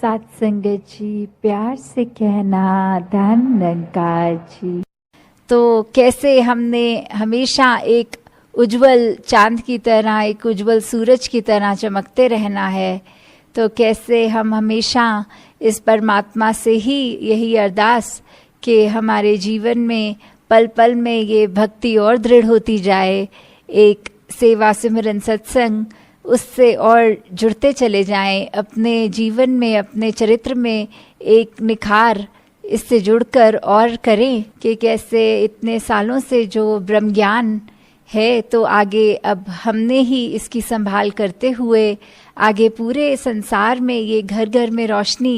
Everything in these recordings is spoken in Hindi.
सत्संगत जी, प्यार से कहना धन निरंकार जी। तो कैसे हमने हमेशा एक उज्जवल चांद की तरह, एक उज्जवल सूरज की तरह चमकते रहना है, तो कैसे हम हमेशा इस परमात्मा से ही यही अरदास कि हमारे जीवन में पल पल में ये भक्ति और दृढ़ होती जाए, एक सेवा सिमरन सत्संग उससे और जुड़ते चले जाएं, अपने जीवन में अपने चरित्र में एक निखार इससे जुड़कर और करें कि कैसे इतने सालों से जो ब्रह्म ज्ञान है तो आगे अब हमने ही इसकी संभाल करते हुए आगे पूरे संसार में ये घर घर में रोशनी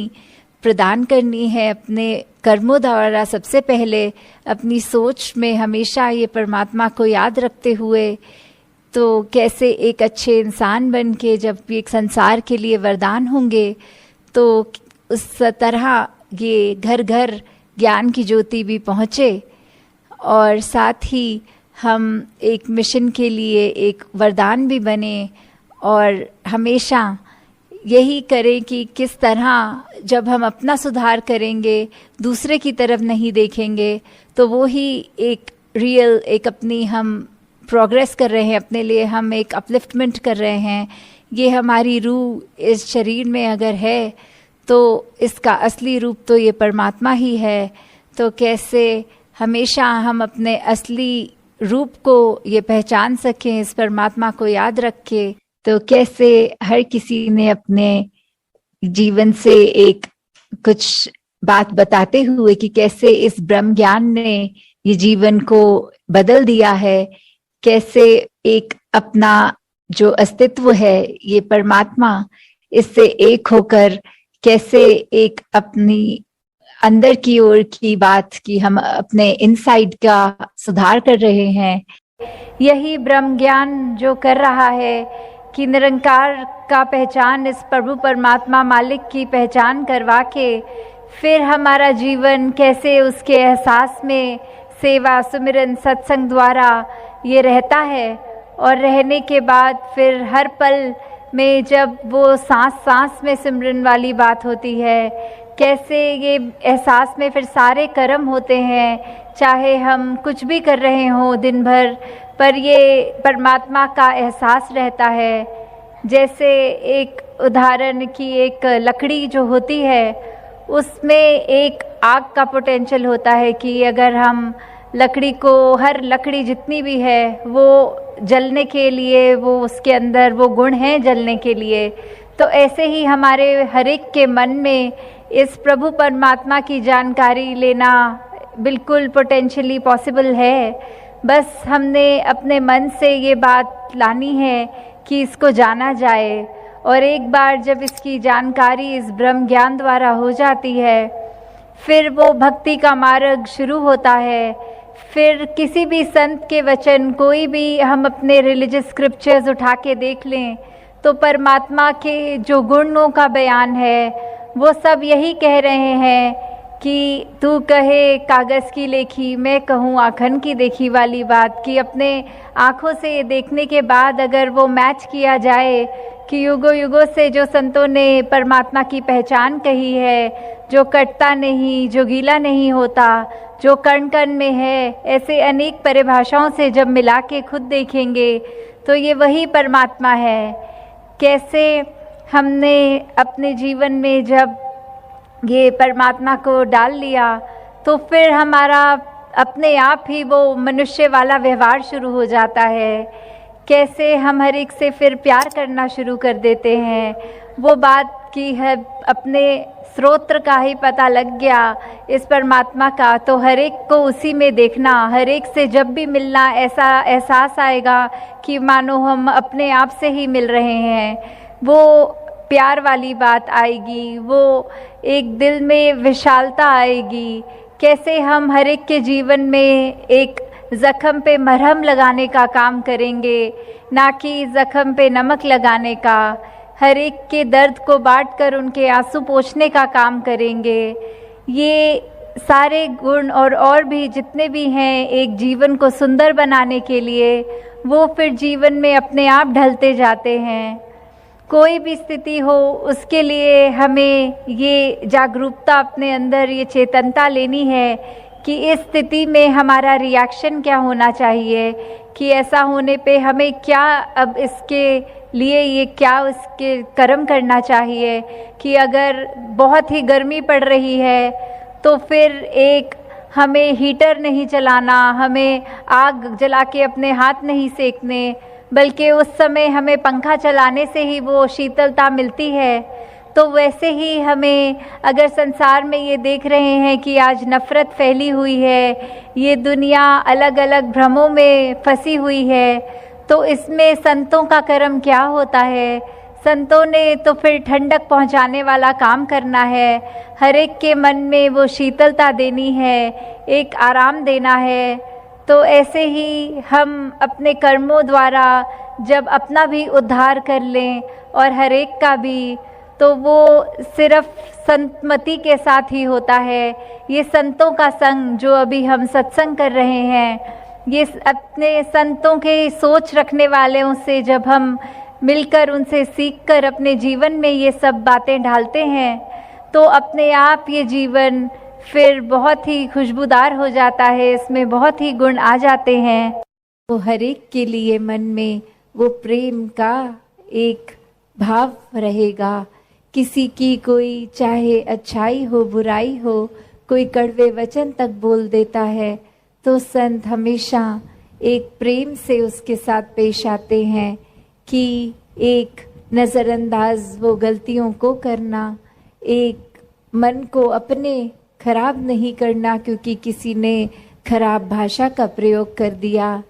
प्रदान करनी है। अपने कर्मों द्वारा सबसे पहले अपनी सोच में हमेशा ये परमात्मा को याद रखते हुए, तो कैसे एक अच्छे इंसान बन के जब एक संसार के लिए वरदान होंगे तो उस तरह ये घर घर ज्ञान की ज्योति भी पहुँचे और साथ ही हम एक मिशन के लिए एक वरदान भी बने और हमेशा यही करें कि किस तरह जब हम अपना सुधार करेंगे, दूसरे की तरफ नहीं देखेंगे, तो वो ही एक रियल एक अपनी हम प्रोग्रेस कर रहे हैं, अपने लिए हम एक अपलिफ्टमेंट कर रहे हैं। ये हमारी रूह इस शरीर में अगर है तो इसका असली रूप तो ये परमात्मा ही है। तो कैसे हमेशा हम अपने असली रूप को ये पहचान सकें, इस परमात्मा को याद रखें। तो कैसे हर किसी ने अपने जीवन से एक कुछ बात बताते हुए कि कैसे इस ब्रह्म ज्ञान ने ये जीवन को बदल दिया है, कैसे एक अपना जो अस्तित्व है ये परमात्मा इससे एक होकर कैसे एक अपनी अंदर की ओर की बात की हम अपने इनसाइड का सुधार कर रहे हैं। यही ब्रह्म ज्ञान जो कर रहा है कि निरंकार का पहचान, इस प्रभु परमात्मा मालिक की पहचान करवा के फिर हमारा जीवन कैसे उसके एहसास में सेवा सुमिरन सत्संग द्वारा ये रहता है और रहने के बाद फिर हर पल में जब वो सांस सांस में सिमरन वाली बात होती है, कैसे ये एहसास में फिर सारे कर्म होते हैं, चाहे हम कुछ भी कर रहे हों दिन भर, पर ये परमात्मा का एहसास रहता है। जैसे एक उदाहरण की एक लकड़ी जो होती है उसमें एक आग का पोटेंशियल होता है कि अगर हम लकड़ी को, हर लकड़ी जितनी भी है वो जलने के लिए, वो उसके अंदर वो गुण हैं जलने के लिए, तो ऐसे ही हमारे हर एक के मन में इस प्रभु परमात्मा की जानकारी लेना बिल्कुल पोटेंशियली पॉसिबल है। बस हमने अपने मन से ये बात लानी है कि इसको जाना जाए और एक बार जब इसकी जानकारी इस ब्रह्म ज्ञान द्वारा हो जाती है फिर वो भक्ति का मार्ग शुरू होता है। फिर किसी भी संत के वचन, कोई भी हम अपने रिलीजियस स्क्रिप्चर्स उठा के देख लें तो परमात्मा के जो गुणों का बयान है वो सब यही कह रहे हैं कि तू कहे कागज़ की लेखी, मैं कहूँ आँखन की देखी वाली बात, कि अपने आँखों से देखने के बाद अगर वो मैच किया जाए कि युगों युगों से जो संतों ने परमात्मा की पहचान कही है, जो कटता नहीं, जो गीला नहीं होता, जो कण कण में है, ऐसे अनेक परिभाषाओं से जब मिला के खुद देखेंगे तो ये वही परमात्मा है। कैसे हमने अपने जीवन में जब ये परमात्मा को डाल लिया तो फिर हमारा अपने आप ही वो मनुष्य वाला व्यवहार शुरू हो जाता है। कैसे हम हर एक से फिर प्यार करना शुरू कर देते हैं। वो बात की है अपने स्रोत्र का ही पता लग गया इस परमात्मा का, तो हर एक को उसी में देखना, हर एक से जब भी मिलना ऐसा एहसास आएगा कि मानो हम अपने आप से ही मिल रहे हैं। वो प्यार वाली बात आएगी, वो एक दिल में विशालता आएगी। कैसे हम हर एक के जीवन में एक ज़ख्म पे मरहम लगाने का काम करेंगे, ना कि ज़ख्म पे नमक लगाने का। हर एक के दर्द को बांटकर उनके आंसू पोंछने का काम करेंगे। ये सारे गुण और भी जितने भी हैं एक जीवन को सुंदर बनाने के लिए, वो फिर जीवन में अपने आप ढलते जाते हैं। कोई भी स्थिति हो उसके लिए हमें ये जागरूकता अपने अंदर, ये चेतनता लेनी है कि इस स्थिति में हमारा रिएक्शन क्या होना चाहिए, कि ऐसा होने पे हमें क्या अब इसके लिए ये क्या उसके कर्म करना चाहिए। कि अगर बहुत ही गर्मी पड़ रही है तो फिर एक हमें हीटर नहीं चलाना, हमें आग जला के अपने हाथ नहीं सेकने, बल्कि उस समय हमें पंखा चलाने से ही वो शीतलता मिलती है। तो वैसे ही हमें, अगर संसार में ये देख रहे हैं कि आज नफ़रत फैली हुई है, ये दुनिया अलग अलग भ्रमों में फंसी हुई है, तो इसमें संतों का कर्म क्या होता है। संतों ने तो फिर ठंडक पहुंचाने वाला काम करना है, हर एक के मन में वो शीतलता देनी है, एक आराम देना है। तो ऐसे ही हम अपने कर्मों द्वारा जब अपना भी उद्धार कर लें और हर एक का भी, तो वो सिर्फ संतमति के साथ ही होता है। ये संतों का संग जो अभी हम सत्संग कर रहे हैं, ये अपने संतों के सोच रखने वालों से जब हम मिलकर उनसे सीखकर अपने जीवन में ये सब बातें ढालते हैं, तो अपने आप ये जीवन फिर बहुत ही खुशबूदार हो जाता है, इसमें बहुत ही गुण आ जाते हैं। वो हर एक के लिए मन में वो प्रेम का एक भाव रहेगा। किसी की कोई चाहे अच्छाई हो बुराई हो, कोई कड़वे वचन तक बोल देता है, तो संत हमेशा एक प्रेम से उसके साथ पेश आते हैं कि एक नज़रअंदाज वो गलतियों को करना, एक मन को अपने खराब नहीं करना क्योंकि किसी ने खराब भाषा का प्रयोग कर दिया।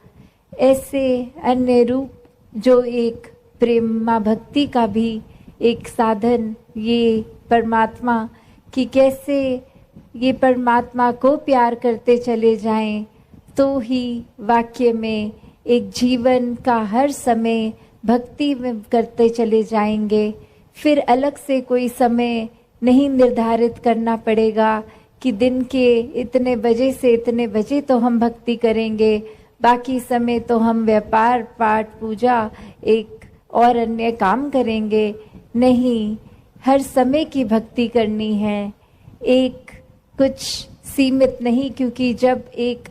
ऐसे अन्य रूप जो एक प्रेमा भक्ति का भी एक साधन, ये परमात्मा कि कैसे ये परमात्मा को प्यार करते चले जाएं, तो ही वाक्य में एक जीवन का हर समय भक्ति में करते चले जाएंगे। फिर अलग से कोई समय नहीं निर्धारित करना पड़ेगा कि दिन के इतने बजे से इतने बजे तो हम भक्ति करेंगे, बाकी समय तो हम व्यापार पाठ पूजा एक और अन्य काम करेंगे। नहीं, हर समय की भक्ति करनी है, एक कुछ सीमित नहीं, क्योंकि जब एक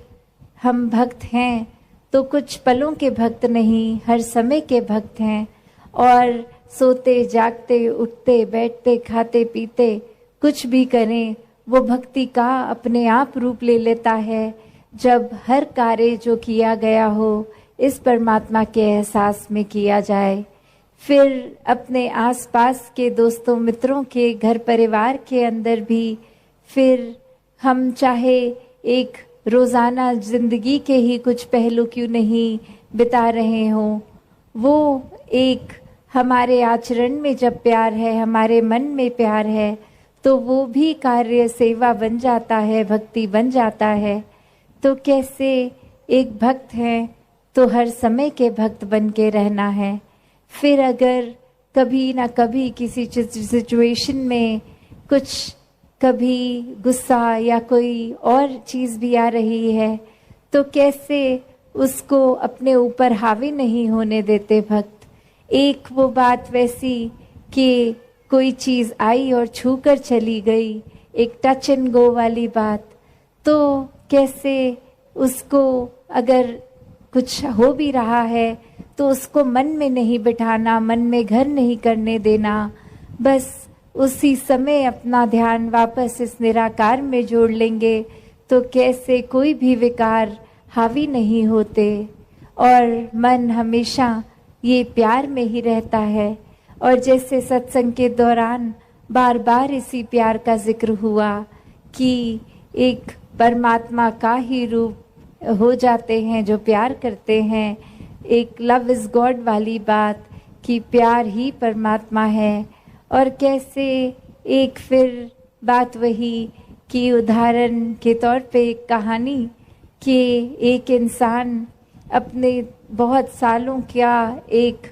हम भक्त हैं तो कुछ पलों के भक्त नहीं, हर समय के भक्त हैं। और सोते जागते उठते बैठते खाते पीते कुछ भी करें, वो भक्ति का अपने आप रूप ले लेता है जब हर कार्य जो किया गया हो इस परमात्मा के एहसास में किया जाए। फिर अपने आसपास के दोस्तों मित्रों के घर परिवार के अंदर भी फिर हम चाहे एक रोज़ाना ज़िंदगी के ही कुछ पहलू क्यों नहीं बिता रहे हों, वो एक हमारे आचरण में जब प्यार है, हमारे मन में प्यार है, तो वो भी कार्य सेवा बन जाता है, भक्ति बन जाता है। तो कैसे एक भक्त है तो हर समय के भक्त बन के रहना है। फिर अगर कभी ना कभी किसी सिचुएशन में कुछ कभी गुस्सा या कोई और चीज़ भी आ रही है, तो कैसे उसको अपने ऊपर हावी नहीं होने देते भक्त। एक वो बात वैसी कि कोई चीज़ आई और छू कर चली गई, एक टच एंड गो वाली बात, तो कैसे उसको अगर कुछ हो भी रहा है तो उसको मन में नहीं बिठाना, मन में घर नहीं करने देना, बस उसी समय अपना ध्यान वापस इस निराकार में जोड़ लेंगे तो कैसे कोई भी विकार हावी नहीं होते और मन हमेशा ये प्यार में ही रहता है। और जैसे सत्संग के दौरान बार बार इसी प्यार का जिक्र हुआ कि एक परमात्मा का ही रूप हो जाते हैं जो प्यार करते हैं, एक लव इज़ गॉड वाली बात कि प्यार ही परमात्मा है। और कैसे एक फिर बात वही कि उदाहरण के तौर पे एक कहानी कि एक इंसान अपने बहुत सालों क्या एक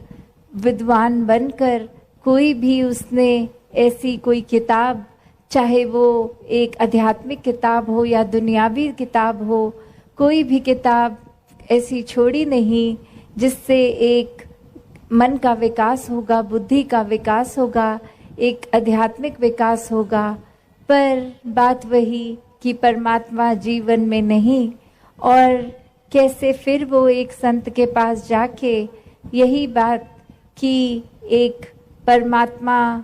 विद्वान बनकर कोई भी उसने ऐसी कोई किताब, चाहे वो एक आध्यात्मिक किताब हो या दुनियावी किताब हो, कोई भी किताब ऐसी छोड़ी नहीं जिससे एक मन का विकास होगा, बुद्धि का विकास होगा, एक आध्यात्मिक विकास होगा। पर बात वही कि परमात्मा जीवन में नहीं, और कैसे फिर वो एक संत के पास जाके यही बात कि एक परमात्मा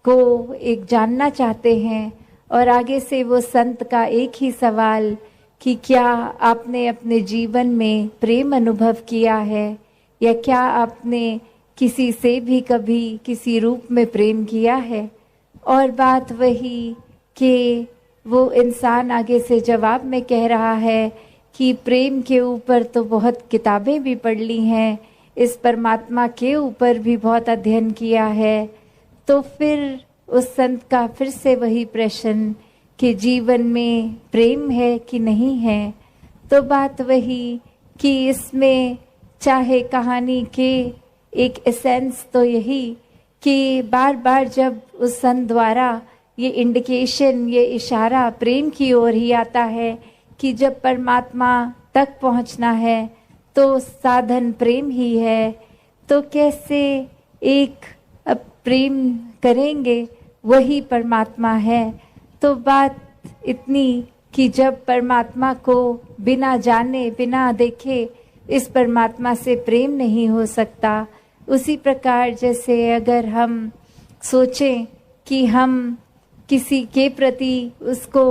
को एक जानना चाहते हैं, और आगे से वो संत का एक ही सवाल कि क्या आपने अपने जीवन में प्रेम अनुभव किया है, या क्या आपने किसी से भी कभी किसी रूप में प्रेम किया है। और बात वही कि वो इंसान आगे से जवाब में कह रहा है कि प्रेम के ऊपर तो बहुत किताबें भी पढ़ ली हैं, इस परमात्मा के ऊपर भी बहुत अध्ययन किया है। तो फिर उस संत का फिर से वही प्रश्न कि जीवन में प्रेम है कि नहीं है। तो बात वही कि इसमें चाहे कहानी के एक एसेंस तो यही कि बार बार जब उस संत द्वारा ये इंडिकेशन, ये इशारा प्रेम की ओर ही आता है कि जब परमात्मा तक पहुंचना है तो साधन प्रेम ही है। तो कैसे एक अब प्रेम करेंगे वही परमात्मा है। तो बात इतनी कि जब परमात्मा को बिना जाने बिना देखे इस परमात्मा से प्रेम नहीं हो सकता। उसी प्रकार जैसे अगर हम सोचें कि हम किसी के प्रति उसको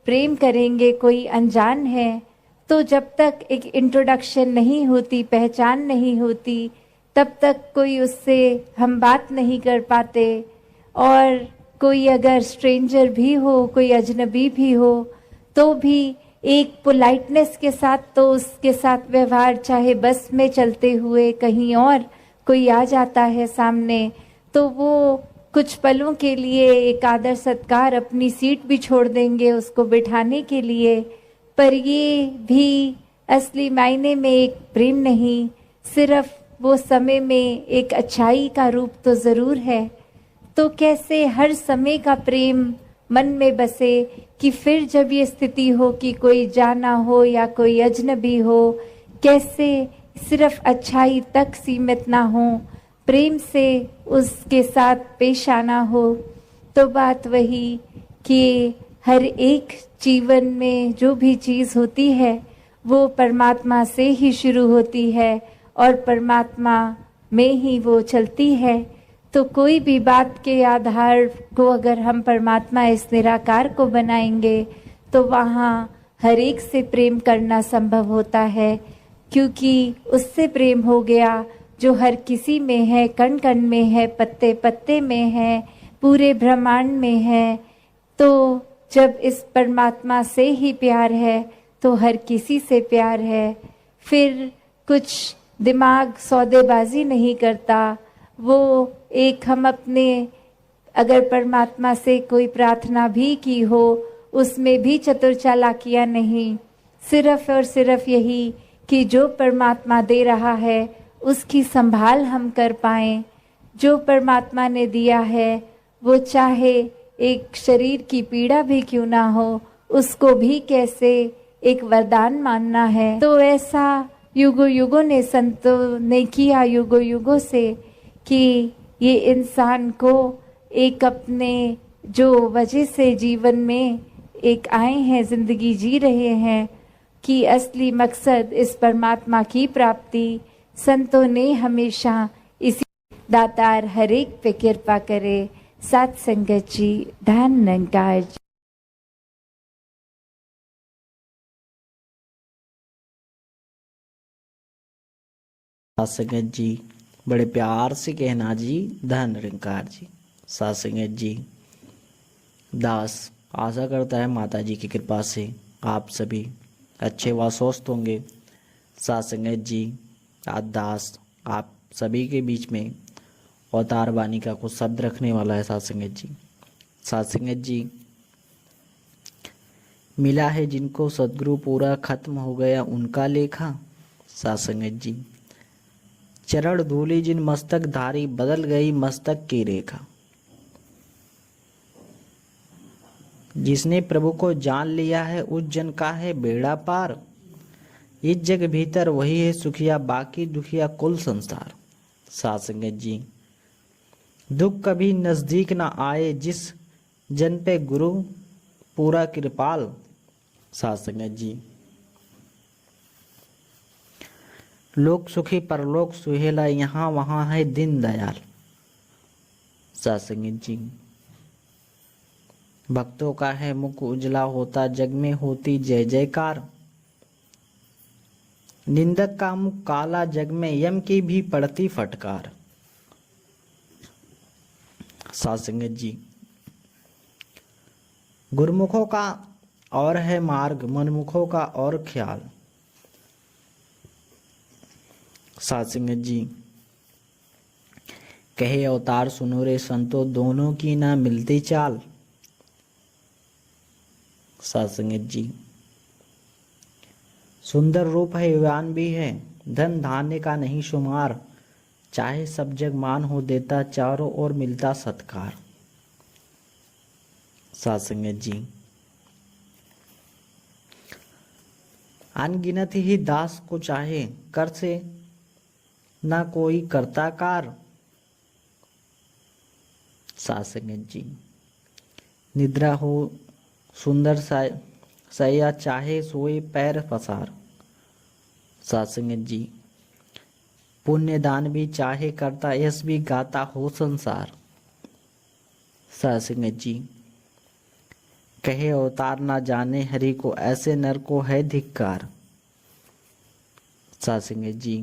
प्रेम करेंगे, कोई अनजान है, तो जब तक एक इंट्रोडक्शन नहीं होती, पहचान नहीं होती, तब तक कोई उससे हम बात नहीं कर पाते। और कोई अगर स्ट्रेंजर भी हो, कोई अजनबी भी हो, तो भी एक पोलाइटनेस के साथ तो उसके साथ व्यवहार, चाहे बस में चलते हुए कहीं और कोई आ जाता है सामने, तो वो कुछ पलों के लिए एक आदर सत्कार, अपनी सीट भी छोड़ देंगे उसको बिठाने के लिए। पर ये भी असली मायने में एक प्रेम नहीं, सिर्फ वो समय में एक अच्छाई का रूप तो जरूर है। तो कैसे हर समय का प्रेम मन में बसे कि फिर जब ये स्थिति हो कि कोई जाना हो या कोई अजनबी हो, कैसे सिर्फ अच्छाई तक सीमित ना हो, प्रेम से उसके साथ पेश आना हो। तो बात वही कि हर एक जीवन में जो भी चीज़ होती है वो परमात्मा से ही शुरू होती है और परमात्मा में ही वो चलती है। तो कोई भी बात के आधार को अगर हम परमात्मा इस निराकार को बनाएंगे तो वहाँ हर एक से प्रेम करना संभव होता है, क्योंकि उससे प्रेम हो गया जो हर किसी में है, कण कण में है, पत्ते पत्ते में है, पूरे ब्रह्मांड में है। तो जब इस परमात्मा से ही प्यार है तो हर किसी से प्यार है। फिर कुछ दिमाग सौदेबाजी नहीं करता। वो एक हम अपने अगर परमात्मा से कोई प्रार्थना भी की हो उसमें भी चतुर चालाकियाँ नहीं, सिर्फ और सिर्फ यही कि जो परमात्मा दे रहा है उसकी संभाल हम कर पाएं। जो परमात्मा ने दिया है वो चाहे एक शरीर की पीड़ा भी क्यों ना हो, उसको भी कैसे एक वरदान मानना है। तो ऐसा युगों युगों ने संतों ने किया, युगों युगों से, कि ये इंसान को एक अपने जो वजह से जीवन में एक आए हैं, जिंदगी जी रहे हैं, कि असली मकसद इस परमात्मा की प्राप्ति। संतों ने हमेशा इसी दातार हर एक पे कृपा करे। सात संगत जी, धन निरंकार जी। सात संगत जी, बड़े प्यार से कहना जी, धन निरंकार जी। सात संगत जी, दास आशा करता है माता जी की कृपा से आप सभी अच्छे व स्वस्थ होंगे। सात संगत जी, आज दास आप सभी के बीच में अवतार वाणी का कुछ शब्द रखने वाला है। सात संगत जी, सात संगत जी, मिला है जिनको सदगुरु पूरा खत्म हो गया उनका लेखा। सात संगत जी, चरण धूली जिन मस्तक धारी बदल गई मस्तक की रेखा। जिसने प्रभु को जान लिया है उस जन का है बेड़ा पार। इस जग भीतर वही है सुखिया, बाकी दुखिया कुल संसार। साथ संगत जी। दुख कभी नजदीक ना आए जिस जन पे गुरु पूरा कृपाल। साथ संगत जी। लोक सुखी परलोक सुहेला, यहाँ वहाँ है दीन दयाल। साथ संगत जी। भक्तों का है मुख उजला होता, जग में होती जय जयकार। निंदक का मुख काला, जग में यम की भी पड़ती फटकार। साथ संगत जी। गुरमुखों का और है मार्ग, मनमुखों का और ख्याल। साथ संगत जी। कहे अवतार सुनो रे संतो, दोनों की ना मिलती चाल। साथ संगत जी। सुंदर रूप है युवान भी है, धन धान्य का नहीं शुमार। चाहे सब जग मान हो देता, चारों ओर मिलता सत्कार। साथ संगत जी। अनगिनत ही दास को चाहे, कर से ना कोई करता कार। साथ संगत जी। निद्रा हो सुंदर सैया, चाहे सोए पैर पसार। साथ संगत जी। पुण्य दान भी चाहे करता, यश भी गाता हो संसार। साथ संगत जी। कहे अवतार ना जाने हरि को, ऐसे नर को है धिक्कार। साथ संगत जी।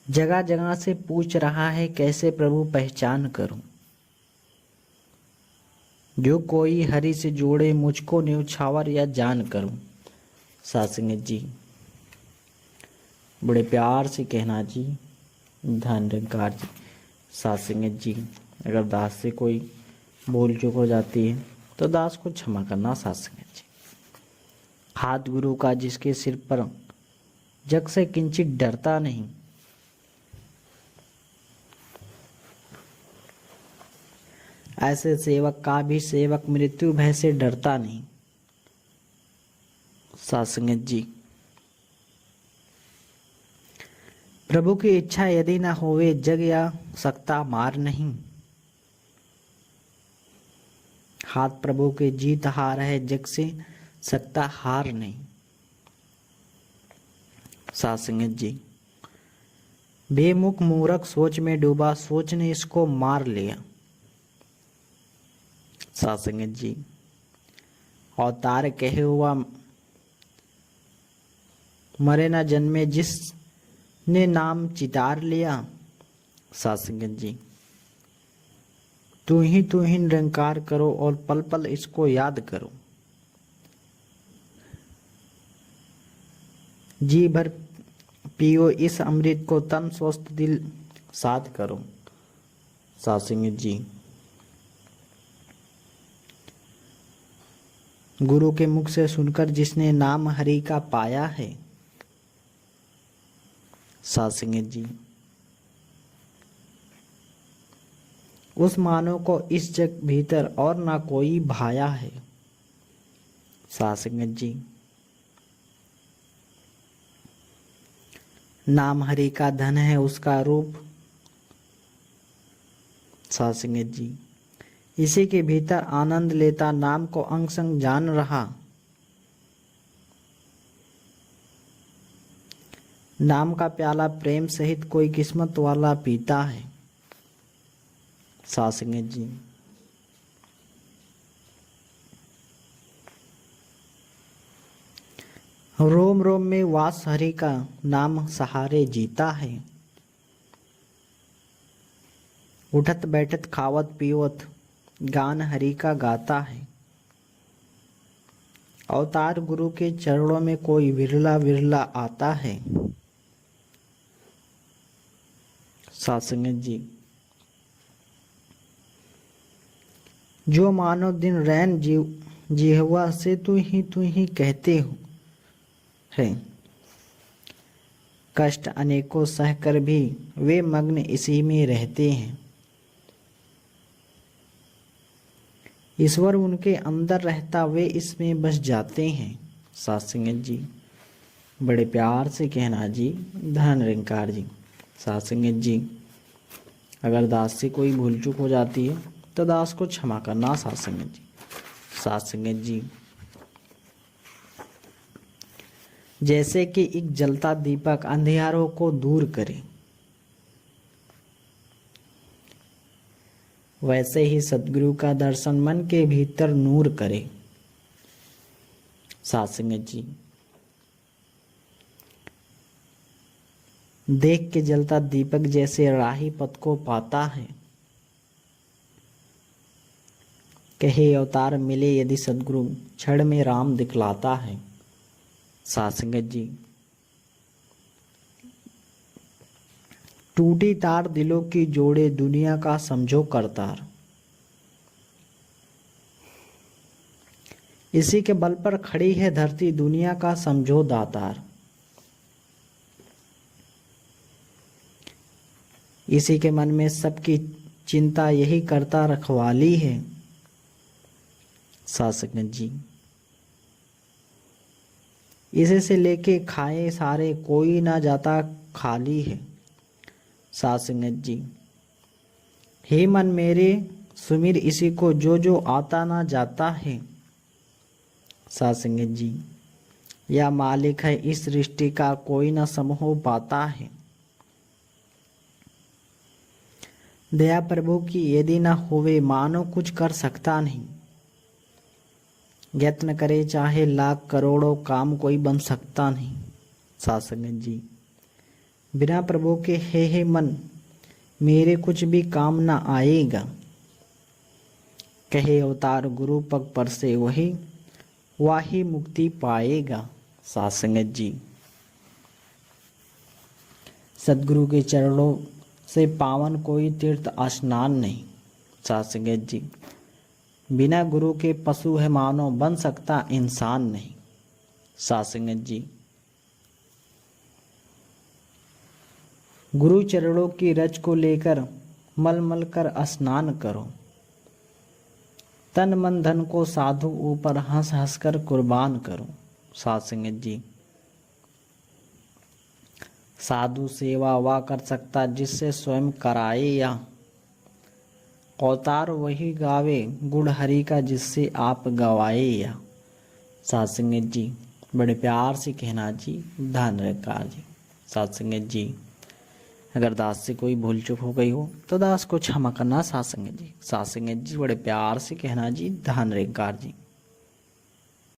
जगह जगह से पूछ रहा है, कैसे प्रभु पहचान करूं। जो कोई हरि से जोड़े, मुझको न्यौछावर या जान करूं। साथ संगत जी। बड़े प्यार से कहना जी, धन निरंकार जी। साथ संगत जी। अगर दास से कोई बोल चूक हो जाती है तो दास को क्षमा करना। साथ संगत जी। हाथ गुरु का जिसके सिर पर, जग से किंचित डरता नहीं। ऐसे सेवक का भी सेवक, मृत्यु भय से डरता नहीं। साथ संगत जी। प्रभु की इच्छा यदि न होवे, जग या सकता मार नहीं। हाथ प्रभु के जीत हार है, जग से सकता हार नहीं। साथ संगत जी। बेमुख मूर्ख सोच में डूबा, सोच ने इसको मार लिया। साथ संगत जी। अवतार कहे हुआ मरे न जन्मे, जिसने नाम चितार लिया। साथ संगत जी। तू ही निरंकार करो, और पल पल इसको याद करो। जी भर पियो इस अमृत को, तन स्वस्थ दिल साध करो। साथ संगत जी। गुरु के मुख से सुनकर जिसने नाम हरि का पाया है। साथ संगत जी। उस मानव को इस जग भीतर और ना कोई भाया है। साथ संगत जी। नाम हरि का धन है उसका रूप। साथ संगत जी। इसी के भीतर आनंद लेता, नाम को अंग संग जान रहा। नाम का प्याला प्रेम सहित कोई किस्मत वाला पीता है। साथ संगत जी। रोम रोम में वास हरि का, नाम सहारे जीता है। उठत बैठत खावत पीवत, गान हरि का गाता है। अवतार गुरु के चरणों में कोई विरला विरला आता है। साथ संगत जी। जो मानो दिन रैन जिह्वा से तू ही कहते हो है। कष्ट अनेकों सहकर भी वे मग्न इसी में रहते हैं। ईश्वर उनके अंदर रहता, वे इसमें बस जाते हैं। साथ संगत जी। बड़े प्यार से कहना जी धन निरंकार जी। साथ संगत जी, अगर दास से कोई भूल चूक हो जाती है तो दास को क्षमा करना साथ संगत जी। साथ संगत जी, जैसे कि एक जलता दीपक अंधियारों को दूर करे, वैसे ही सदगुरु का दर्शन मन के भीतर नूर करे। साथ संगत जी, देख के जलता दीपक जैसे राही पथ को पाता है, कहे अवतार मिले यदि सदगुरु क्षण में राम दिखलाता है। साथ संगत जी, टूटी तार दिलों की जोड़े दुनिया का समझो करतार, इसी के बल पर खड़ी है धरती दुनिया का समझो दातार, इसी के मन में सबकी चिंता यही करता रखवाली है। साथ संगत जी, इसे से लेके खाए सारे कोई ना जाता खाली है। साथ संगत जी, हे मन मेरे सुमिर इसी को जो जो आता ना जाता है। साथ संगत जी, या मालिक है इस सृष्टि का कोई ना समहो पाता है। दया प्रभु की यदि ना होवे मानो कुछ कर सकता नहीं, यत्न करे चाहे लाख करोड़ों काम कोई बन सकता नहीं। साथ संगत जी, बिना प्रभु के हे मन मेरे कुछ भी काम ना आएगा, कहे अवतार गुरु पग पर से वही वाही मुक्ति पाएगा। साथ संगत जी, सदगुरु के चरणों से पावन कोई तीर्थ स्नान नहीं। साथ संगत जी, बिना गुरु के पशु है मानो बन सकता इंसान नहीं। साथ संगत जी, गुरु चरणों की रज को लेकर मल मल कर स्नान करो, तन मन धन को साधु ऊपर हंस हंस कर कुर्बान करो। साथ संगत जी, साधु सेवा वा कर सकता जिससे स्वयं कराए, या अवतार वही गावे गुण हरि का जिससे आप गवाए। या साथ संगत जी, बड़े प्यार से कहना जी धन निरंकार जी। साथ संगत जी, अगर दास से कोई भूल चूक हो गई हो तो दास को क्षमा करना साथ संगत जी। साथ संगत जी, बड़े प्यार से कहना जी धन निरंकार जी।